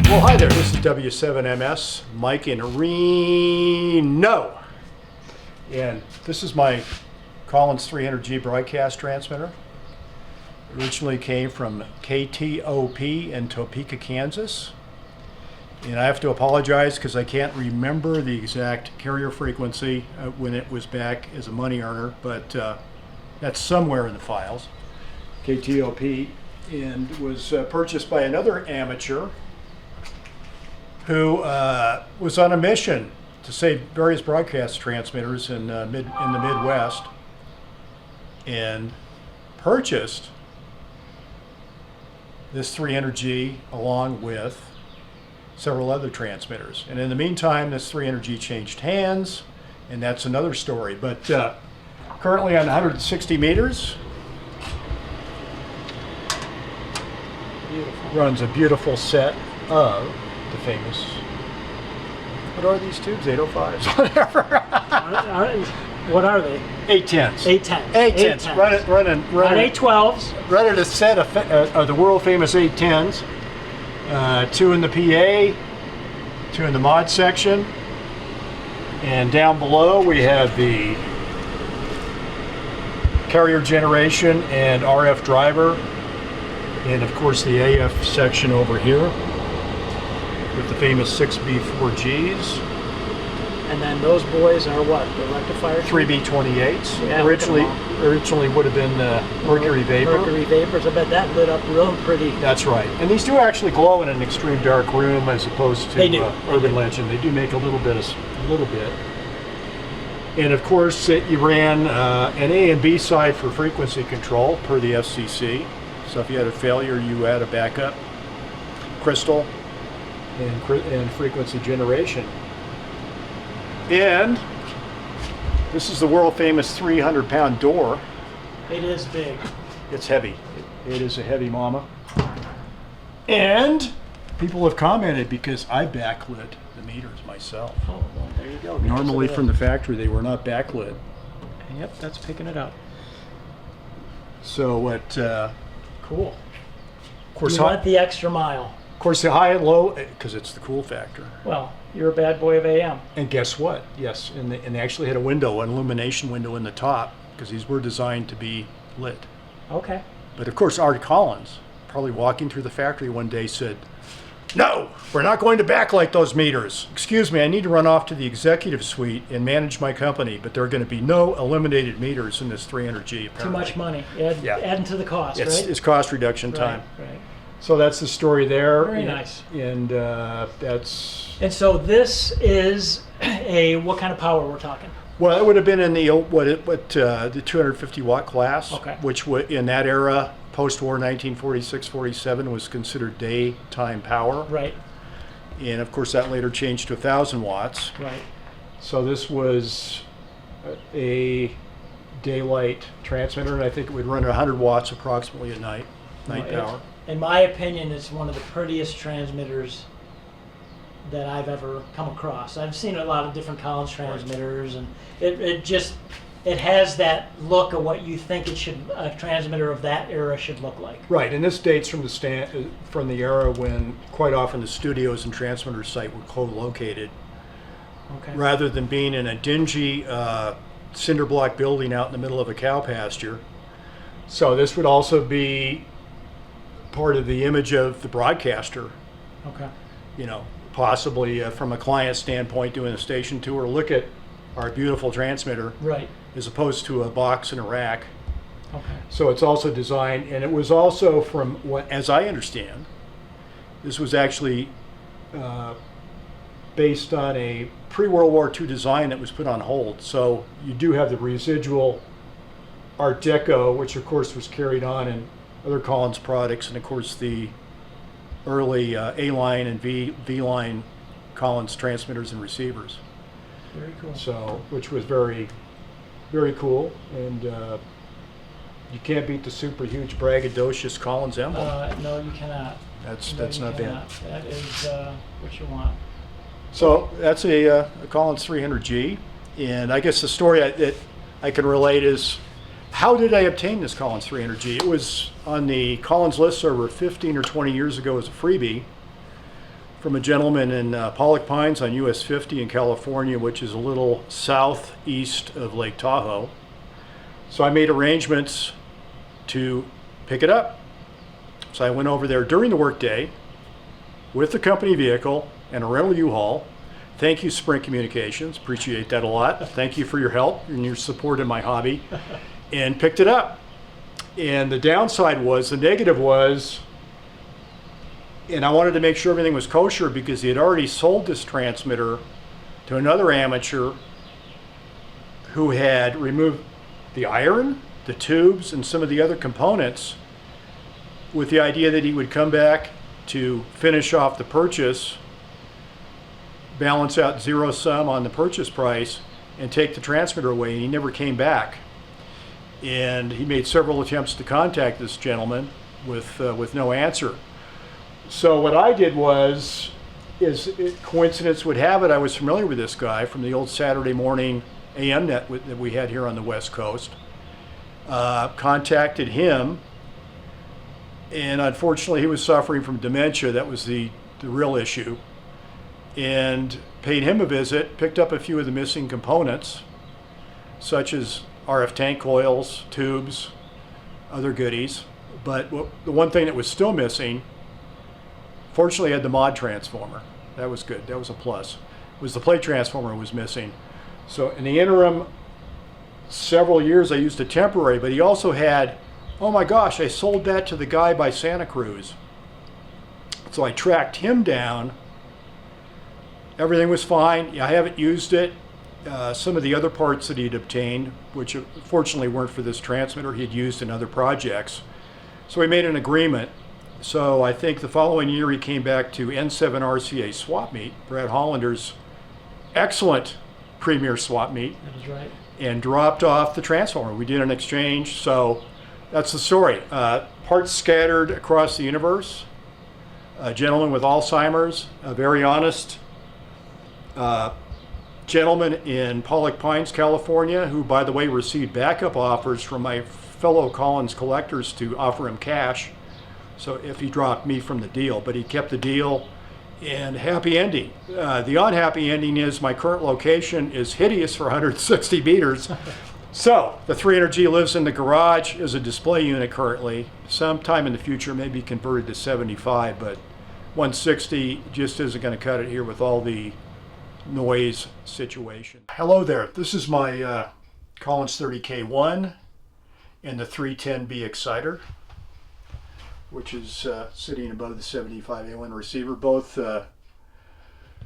Well, hi there, this is W7MS, Mike in Reno. And this is my Collins 300G broadcast transmitter. It originally came from KTOP in Topeka, Kansas. And I have to apologize because I can't remember the exact carrier frequency when it was back as a money earner, but that's somewhere in the files. KTOP, and was purchased by another amateur who was on a mission to save various broadcast transmitters in the Midwest, and purchased this 300G along with several other transmitters. And in the meantime, this 300G changed hands, and that's another story. But currently on 160 meters, runs a beautiful set of the famous, what are these tubes? 805s? Whatever. What are they? 810s. 810s. Running. On 812s. Running a set of the world famous 810s. 2 in the PA, 2 in the mod section. And down below we have the carrier generation and RF driver. And of course the AF section over here with the famous 6B4Gs. And then those boys are what? The rectifier? 3B28s. Yeah, originally would have been mercury vapor. Mercury vapors. I bet that lit up real pretty. That's right. And these do actually glow in an extreme dark room as opposed to urban legend. They do make a little bit. And of course, you ran an A and B side for frequency control per the FCC. So if you had a failure, you had a backup crystal and frequency generation. And this is the world famous 300-pound door. It is big. It's heavy. It is a heavy mama. And people have commented because I backlit the meters myself. Oh, well, there you go. Normally from the factory they were not backlit. Yep, that's picking it up. So what? Cool. Of course, you went the extra mile. Of course, the high and low, because it's the cool factor. Well, you're a bad boy of AM. And guess what? Yes, and they actually had a window, an illumination window in the top, because these were designed to be lit. Okay. But of course, Art Collins, probably walking through the factory one day, said, "No, we're not going to backlight those meters. Excuse me, I need to run off to the executive suite and manage my company, but there are going to be no illuminated meters in this 300G, apparently." Too much money. Adding to the cost, right? It's cost reduction time. Right. So that's the story there. Very nice. And that's... And so this is what kind of power we're talking? Well, it would have been in the the 250 watt class, okay, which in that era, post-war 1946-47, was considered daytime power. Right. And of course that later changed to 1,000 watts. Right. So this was a daylight transmitter, and I think it would run 100 watts approximately at night power. In my opinion, it's one of the prettiest transmitters that I've ever come across. I've seen a lot of different Collins transmitters, and it has that look of what you think a transmitter of that era should look like. Right, and this dates from the era when quite often the studios and transmitter site were co-located. Okay. Rather than being in a dingy cinder block building out in the middle of a cow pasture. So this would also be part of the image of the broadcaster. Okay. You know, possibly from a client standpoint, doing a station tour, look at our beautiful transmitter. Right. As opposed to a box and a rack. Okay. So it's also designed, and it was also from what, as I understand, this was actually based on a pre-World War II design that was put on hold. So you do have the residual Art Deco, which of course was carried on in other Collins products, and of course the early A-line and V-line Collins transmitters and receivers. Very cool. So, which was very, very cool. And you can't beat the super huge braggadocious Collins emblem. No, you cannot. That's You not bad. cannot. That is what you want. So that's a Collins 300G, and I guess the story that I can relate is, how did I obtain this Collins 300G? It was on the Collins listserv 15 or 20 years ago as a freebie from a gentleman in Pollock Pines on US 50 in California, which is a little southeast of Lake Tahoe. So I made arrangements to pick it up. So I went over there during the workday with the company vehicle and a rental U-Haul. Thank you, Sprint Communications. Appreciate that a lot. Thank you for your help and your support in my hobby. And picked it up. And the downside was, the negative was, and I wanted to make sure everything was kosher because he had already sold this transmitter to another amateur who had removed the iron, the tubes, and some of the other components with the idea that he would come back to finish off the purchase, balance out zero sum on the purchase price, and take the transmitter away, and he never came back. And he made several attempts to contact this gentleman with no answer. So what I did was, coincidence would have it, I was familiar with this guy from the old Saturday morning AM net that we had here on the West Coast. Contacted him, and unfortunately he was suffering from dementia. That was the real issue. And paid him a visit, picked up a few of the missing components, such as RF tank coils, tubes, other goodies. But the one thing that was still missing, fortunately, had the mod transformer. That was good. That was a plus. It was the plate transformer was missing. So in the interim, several years I used a temporary, but he also had, oh my gosh, I sold that to the guy by Santa Cruz. So I tracked him down. Everything was fine. I haven't used it. Some of the other parts that he'd obtained, which fortunately weren't for this transmitter, he'd used in other projects. So we made an agreement. So I think the following year he came back to N7 RCA swap meet, Brad Hollander's excellent premier swap meet. That is right. And dropped off the transformer. We did an exchange. So that's the story. Parts scattered across the universe. A gentleman with Alzheimer's, a very honest gentleman in Pollock Pines, California, who, by the way, received backup offers from my fellow Collins collectors to offer him cash. So if he dropped me from the deal, but he kept the deal, and happy ending. The unhappy ending is my current location is hideous for 160 meters. So the 300G lives in the garage as a display unit currently. Sometime in the future, maybe converted to 75, but 160 just isn't going to cut it here with all the noise situation. Hello there. This is my Collins 30K1 and the 310B exciter, which is sitting above the 75A1 receiver, both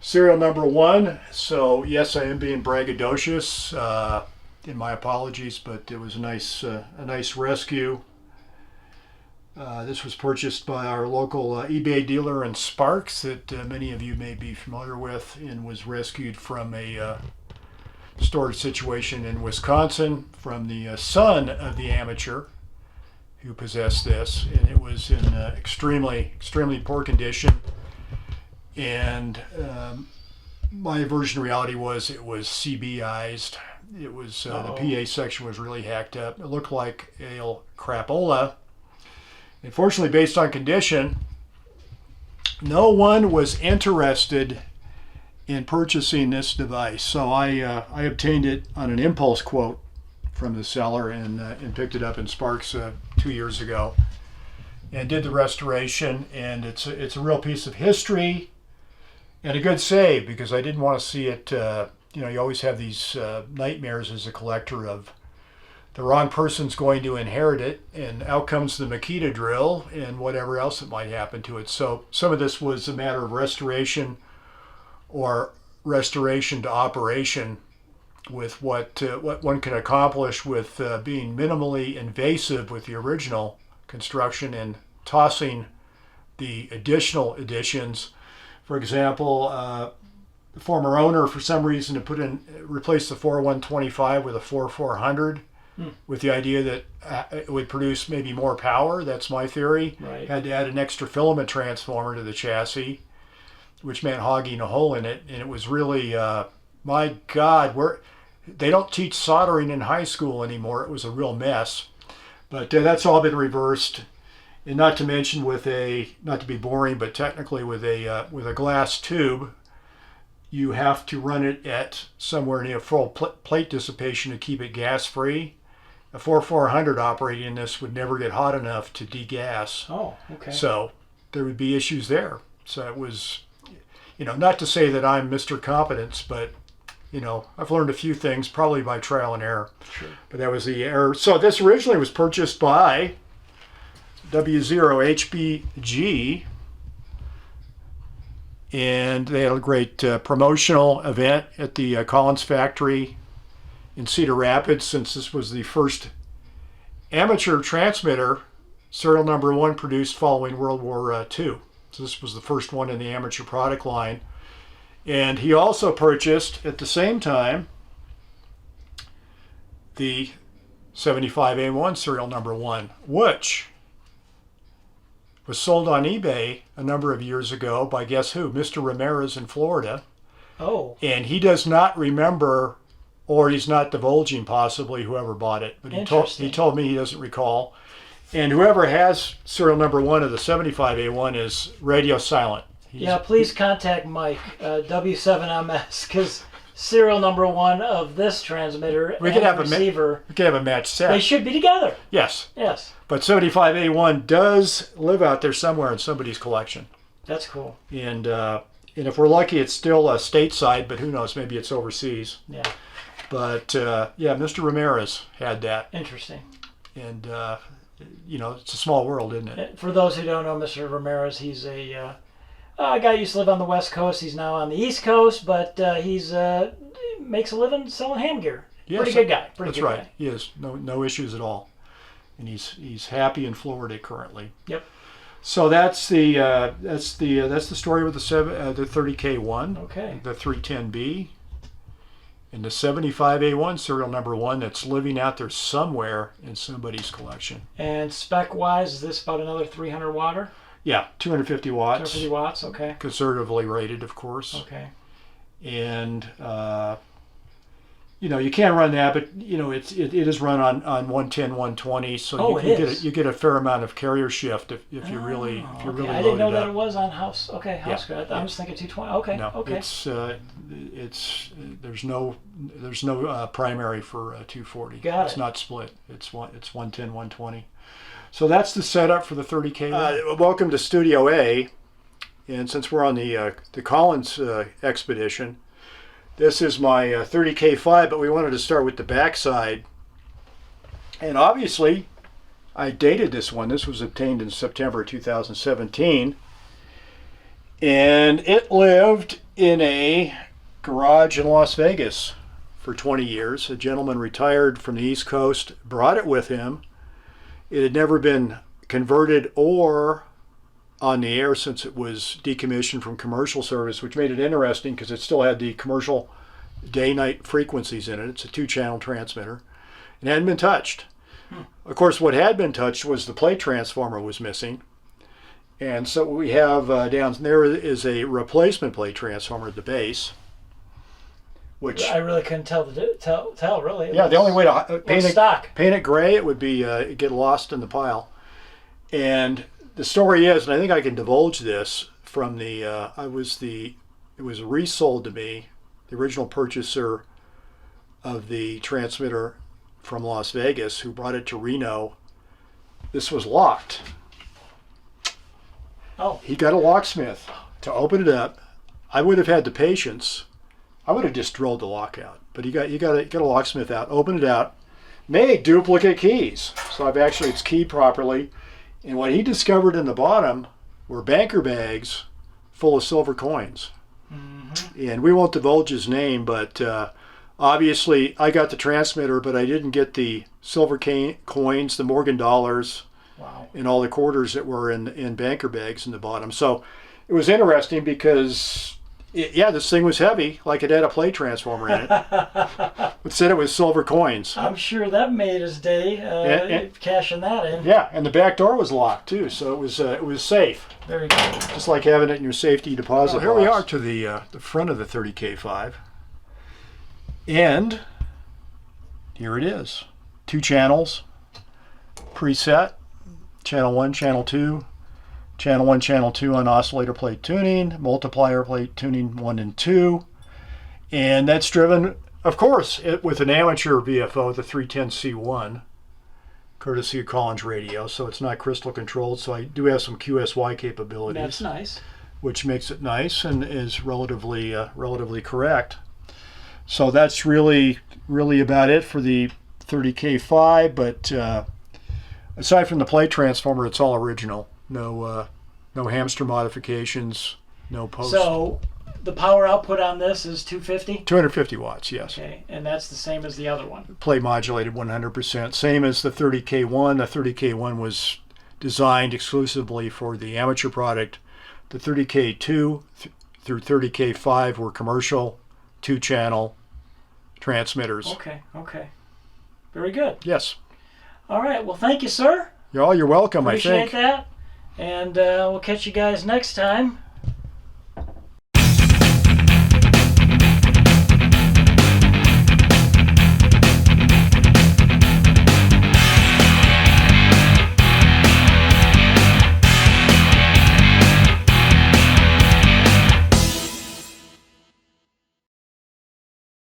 serial number 1. So yes, I am being braggadocious. In my apologies, but it was a nice rescue. This was purchased by our local eBay dealer in Sparks that many of you may be familiar with, and was rescued from a storage situation in Wisconsin from the son of the amateur who possessed this, and it was in extremely poor condition. And my version of reality was it was CBized. It was the PA section was really hacked up. It looked like ale crapola. Unfortunately, based on condition, no one was interested in purchasing this device. So I obtained it on an impulse quote from the seller and picked it up in Sparks 2 years ago and did the restoration. And it's a real piece of history and a good save, because I didn't want to see it. You always have these nightmares as a collector of the wrong person's going to inherit it, and out comes the Makita drill and whatever else that might happen to it. So some of this was a matter of restoration or restoration to operation with what one can accomplish with being minimally invasive with the original construction and tossing the additional additions. For example, the former owner, for some reason, to replace the 4125 with a 4400 with the idea that it would produce maybe more power. That's my theory. Right. Had to add an extra filament transformer to the chassis, which meant hogging a hole in it. And it was really, my God, they don't teach soldering in high school anymore. It was a real mess. But that's all been reversed. And not to mention with not to be boring, but technically with a glass tube, you have to run it at somewhere near full plate dissipation to keep it gas free. A 4400 operating in this would never get hot enough to degas. Oh, okay. So there would be issues there. So it was, not to say that I'm Mr. Competence, but I've learned a few things probably by trial and error. Sure. But that was the error. So this originally was purchased by W0HBG, and they had a great promotional event at the Collins factory in Cedar Rapids, since this was the first amateur transmitter, serial number 1, produced following World War II. So this was the first one in the amateur product line. And he also purchased at the same time the 75A1 serial number 1, which was sold on eBay a number of years ago by guess who? Mr. Ramirez in Florida. Oh. And he does not remember, or he's not divulging possibly whoever bought it. But he told me he doesn't recall. And whoever has serial number 1 of the 75A1 is radio silent. Please contact Mike, W7MS, because serial number 1 of this transmitter and receiver, we could have a match set. They should be together. Yes. Yes. But 75A1 does live out there somewhere in somebody's collection. That's cool. And if we're lucky, it's still stateside, but who knows? Maybe it's overseas. Yeah. But Mr. Ramirez had that. Interesting. And it's a small world, isn't it? For those who don't know Mr. Ramirez, he's a guy who used to live on the West Coast. He's now on the East Coast, but he makes a living selling ham gear. Yes, Pretty good guy. That's right. He has no issues at all, and he's happy in Florida currently. Yep. So that's the story with the 30K1. Okay. The 310B, and the 75A1 serial number 1 that's living out there somewhere in somebody's collection. And spec wise, is this about another 300 watter? Yeah, 250 watts. 250 watts, okay. Conservatively rated, of course. Okay. And you can't run that, but it is run on 110, 120, so you get a fair amount of carrier shift if you're really I loaded didn't know that up. it was on house. Okay, house grid. I was thinking 220. Okay. No, okay. There's no primary for 240. Got it's it. not split. It's 110, 120. So that's the setup for the 30K. Welcome to Studio A, and since we're on the Collins expedition, this is my 30K5, but we wanted to start with the backside. And obviously, I dated this one. This was obtained in September 2017. And it lived in a garage in Las Vegas for 20 years. A gentleman retired from the East Coast, brought it with him. It had never been converted or on the air since it was decommissioned from commercial service, which made it interesting because it still had the commercial day-night frequencies in it. It's a 2-channel transmitter. It hadn't been touched. Of course, what had been touched was the plate transformer was missing. And so what we have down there is a replacement plate transformer at the base, which I really couldn't tell really. The only way to paint it gray, it would be get lost in the pile. And the story is, and I think I can divulge this from it was resold to me, the original purchaser of the transmitter from Las Vegas, who brought it to Reno. This was locked. Oh. He got a locksmith to open it up. I would have had the patience. I would have just drilled the lock out. But you got a locksmith out, open it out, made duplicate keys. So it's keyed properly. And what he discovered in the bottom were banker bags full of silver coins. Mm-hmm. And we won't divulge his name, but obviously I got the transmitter, but I didn't get the silver coins, the Morgan dollars, wow, and all the quarters that were in banker bags in the bottom. So it was interesting because Yeah, this thing was heavy, like it had a plate transformer in it. It said it was silver coins. I'm sure that made his day, cashing that in. Yeah, and the back door was locked too, so it was safe. Very good. Just like having it in your safety deposit box. Here we box. are to the front of the 30K5. And here it is. 2 channels, preset, channel 1, channel 2, channel 1, channel 2 on oscillator plate tuning, multiplier plate tuning 1 and 2. And that's driven, of course, with an amateur VFO, the 310C1, courtesy of Collins Radio, so it's not crystal controlled, so I do have some QSY capabilities. That's nice. Which makes it nice and is relatively correct. So that's really about it for the 30K5, but aside from the plate transformer, it's all original. No hamster modifications, no post. So the power output on this is 250? 250 watts, yes. Okay, and that's the same as the other one. Plate modulated 100%. Same as the 30K1. The 30K1 was designed exclusively for the amateur product. The 30K2 through 30K5 were commercial 2-channel transmitters. Okay. Very good. Yes. All right, well, thank you, sir. You're welcome, Appreciate I think. that. And we'll catch you guys next time.